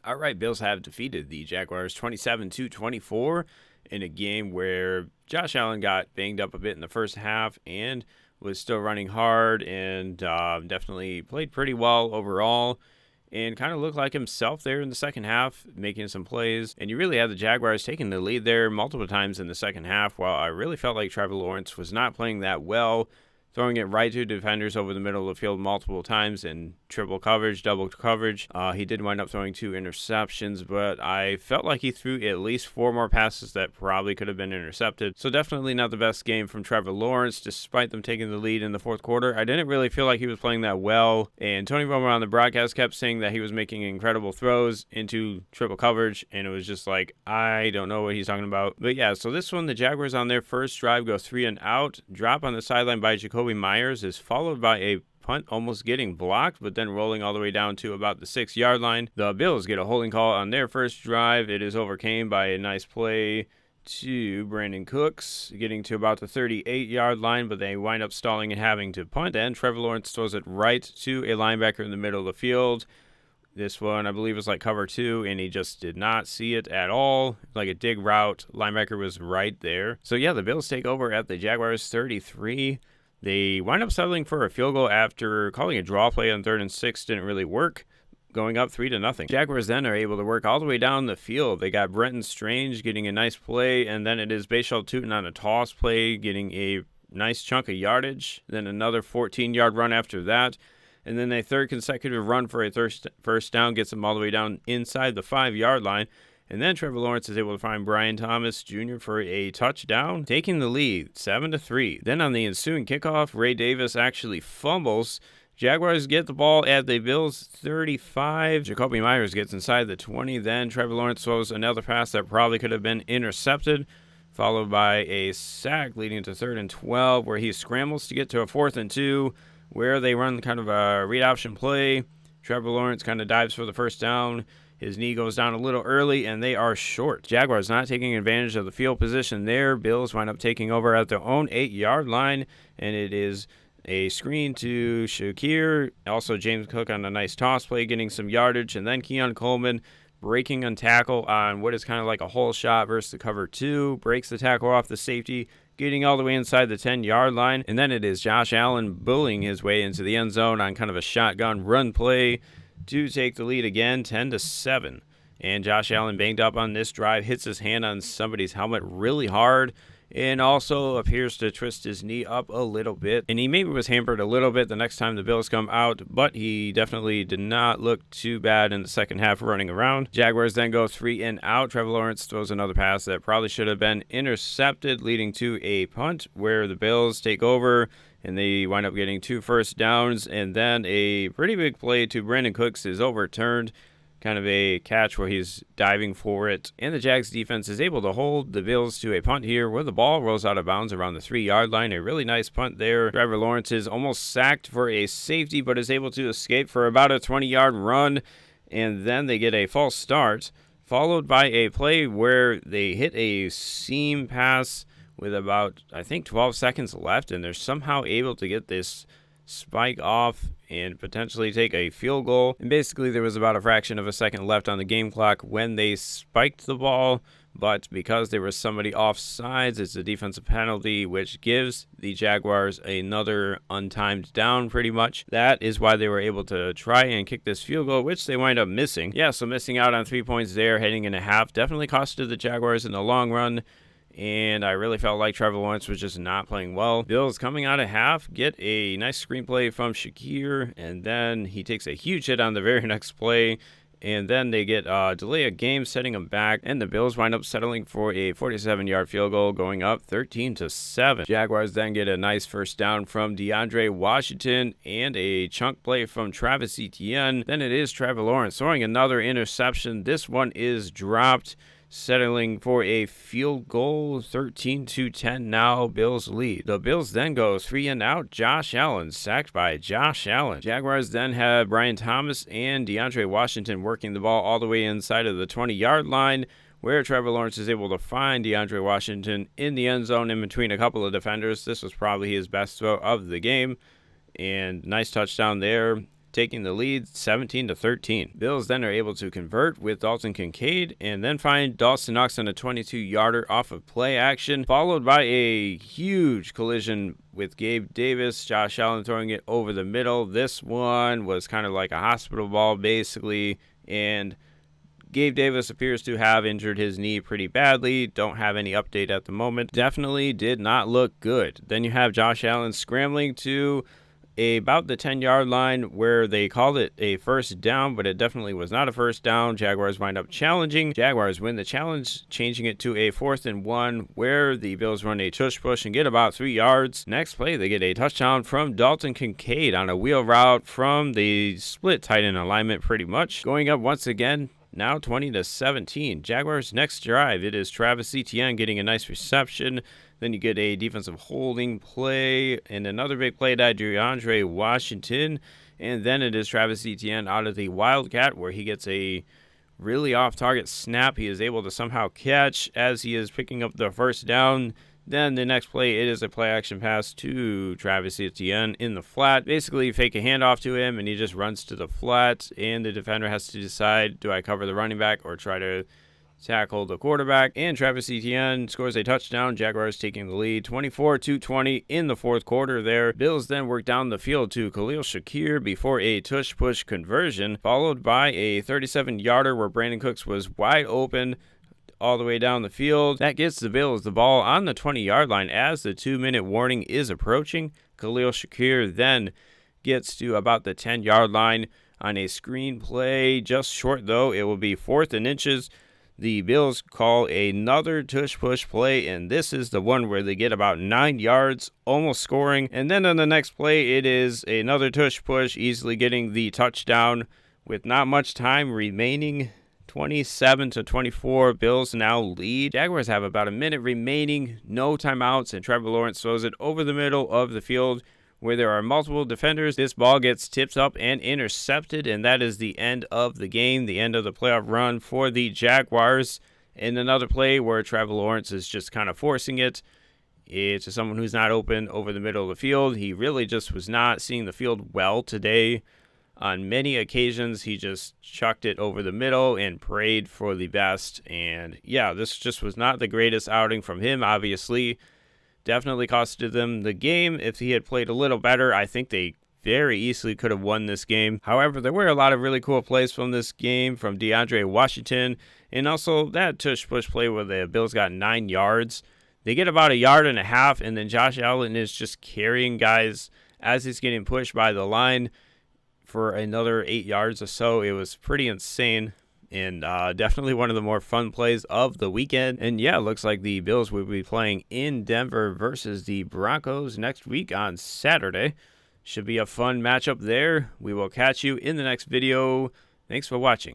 All right, Bills have defeated the Jaguars 27-24 in a game where Josh Allen got banged up a bit in the first half and was still running hard and definitely played pretty well overall and kind of looked like himself there in the second half, making some plays. And you really had the Jaguars taking the lead there multiple times in the second half, while I really felt like Trevor Lawrence was not playing that well, throwing it right to defenders over the middle of the field multiple times in triple coverage, double coverage. He did wind up throwing 2 interceptions, but I felt like he threw at least 4 more passes that probably could have been intercepted. So definitely not the best game from Trevor Lawrence, despite them taking the lead in the fourth quarter. I didn't really feel like he was playing that well, and Tony Romo on the broadcast kept saying that he was making incredible throws into triple coverage, and it was just like, I don't know what he's talking about. But yeah, so this one, the Jaguars on their first drive go 3 and out, drop on the sideline by Jacoby Myers is followed by a punt almost getting blocked, but then rolling all the way down to about the 6-yard line. The Bills get a holding call on their first drive. It is overcame by a nice play to Brandon Cooks, getting to about the 38-yard line, but they wind up stalling and having to punt. Then Trevor Lawrence throws it right to a linebacker in the middle of the field. This one, I believe, was like cover 2, and he just did not see it at all. Like a dig route. Linebacker was right there. So yeah, the Bills take over at the Jaguars 33. They wind up settling for a field goal after calling a draw play on 3rd and 6 didn't really work, going up 3-0. Jaguars then are able to work all the way down the field. They got Brenton Strange getting a nice play, and then it is Bashal Tutin on a toss play, getting a nice chunk of yardage. Then another 14-yard run after that. And then a third consecutive run for a first down gets them all the way down inside the 5-yard line. And then Trevor Lawrence is able to find Brian Thomas Jr. for a touchdown, taking the lead 7-3. Then on the ensuing kickoff, Ray Davis actually fumbles. Jaguars get the ball at the Bills 35. Jacoby Myers gets inside the 20. Then Trevor Lawrence throws another pass that probably could have been intercepted, followed by a sack leading to 3rd and 12, where he scrambles to get to a 4th and 2, where they run kind of a read option play. Trevor Lawrence kind of dives for the first down. His knee goes down a little early, and they are short. Jaguars not taking advantage of the field position there. Bills wind up taking over at their own 8-yard line, and it is a screen to Shakir. Also, James Cook on a nice toss play, getting some yardage, and then Keon Coleman breaking on tackle on what is kind of like a hole shot versus the cover 2. Breaks the tackle off the safety, getting all the way inside the 10-yard line. And then it is Josh Allen bullying his way into the end zone on kind of a shotgun run play to take the lead again, 10-7. And Josh Allen, banged up on this drive, hits his hand on somebody's helmet really hard, and also appears to twist his knee up a little bit. And he maybe was hampered a little bit the next time the Bills come out, but he definitely did not look too bad in the second half running around. Jaguars then go 3 and out. Trevor Lawrence throws another pass that probably should have been intercepted, leading to a punt where the Bills take over, and they wind up getting 2 first downs, and then a pretty big play to Brandon Cooks is overturned. Kind of a catch where he's diving for it. And the Jags defense is able to hold the Bills to a punt here where the ball rolls out of bounds around the 3-yard line. A really nice punt there. Trevor Lawrence is almost sacked for a safety, but is able to escape for about a 20-yard run. And then they get a false start, followed by a play where they hit a seam pass with about, I think, 12 seconds left. And they're somehow able to get this spike off and potentially take a field goal. And basically there was about a fraction of a second left on the game clock when they spiked the ball, but because there was somebody offsides, it's a defensive penalty, which gives the Jaguars another untimed down pretty much. That is why they were able to try and kick this field goal, which they wind up missing. Yeah, so missing out on 3 points there heading into half definitely costed the Jaguars in the long run. And I really felt like Trevor Lawrence was just not playing well. Bills coming out of half get a nice screenplay from Shakir, and then he takes a huge hit on the very next play, and then they get delay of game, setting them back, and the Bills wind up settling for a 47-yard field goal, going up 13-7. Jaguars then get a nice first down from DeAndre Washington and a chunk play from Travis Etienne. Then it is Trevor Lawrence throwing another interception. This one is dropped, settling for a field goal. 13-10 now, Bills lead. The Bills then go 3 and out. Josh Allen, sacked by Josh Allen. Jaguars then have Brian Thomas and DeAndre Washington working the ball all the way inside of the 20-yard line, where Trevor Lawrence is able to find DeAndre Washington in the end zone in between a couple of defenders. This was probably his best throw of the game, and nice touchdown there. taking the lead 17-13. Bills then are able to convert with Dalton Kincaid and then find Dawson Knox on a 22-yarder off of play action, followed by a huge collision with Gabe Davis. Josh Allen throwing it over the middle. This one was kind of like a hospital ball basically, and Gabe Davis appears to have injured his knee pretty badly. Don't have any update at the moment. Definitely did not look good. Then you have Josh Allen scrambling to about the 10-yard line where they called it a first down, but it definitely was not a first down. Jaguars wind up challenging. Jaguars win the challenge, changing it to a 4th and 1 where the Bills run a tush push and get about 3 yards. Next play, they get a touchdown from Dalton Kincaid on a wheel route from the split tight end alignment pretty much. Going up once again, now 20-17. Jaguars' next drive, it is Travis Etienne getting a nice reception. Then you get a defensive holding play and another big play to DeAndre Washington. And then it is Travis Etienne out of the Wildcat where he gets a really off-target snap. He is able to somehow catch as he is picking up the first down. Then the next play, it is a play-action pass to Travis Etienne in the flat. Basically, you fake a handoff to him, and he just runs to the flat, and the defender has to decide, do I cover the running back or try to tackle the quarterback? And Travis Etienne scores a touchdown. Jaguars taking the lead 24-20 in the fourth quarter there. Bills then work down the field to Khalil Shakir before a tush-push conversion, followed by a 37-yarder where Brandon Cooks was wide open all the way down the field. That gets the Bills the ball on the 20-yard line as the 2-minute warning is approaching. Khalil Shakir then gets to about the 10-yard line on a screen play. Just short, though. It will be 4th and inches. The Bills call another tush-push play, and this is the one where they get about 9 yards, almost scoring. And then on the next play, it is another tush-push, easily getting the touchdown with not much time remaining. 27-24, Bills now lead. Jaguars have about a minute remaining, no timeouts, and Trevor Lawrence throws it over the middle of the field where there are multiple defenders. This ball gets tipped up and intercepted, and that is the end of the game, the end of the playoff run for the Jaguars. In another play where Trevor Lawrence is just kind of forcing it to someone who's not open over the middle of the field. He really just was not seeing the field well today. On many occasions, he just chucked it over the middle and prayed for the best. And yeah, this just was not the greatest outing from him, obviously. Definitely costed them the game. If he had played a little better, I think they very easily could have won this game. However, there were a lot of really cool plays from this game from DeAndre Washington. And also that tush-push play where the Bills got 9 yards. They get about 1.5 yards, and then Josh Allen is just carrying guys as he's getting pushed by the line for another 8 yards or so. It was pretty insane and definitely one of the more fun plays of the weekend. And yeah, it looks like the Bills will be playing in Denver versus the Broncos next week on Saturday. Should be a fun matchup there. We will catch you in the next video. Thanks for watching.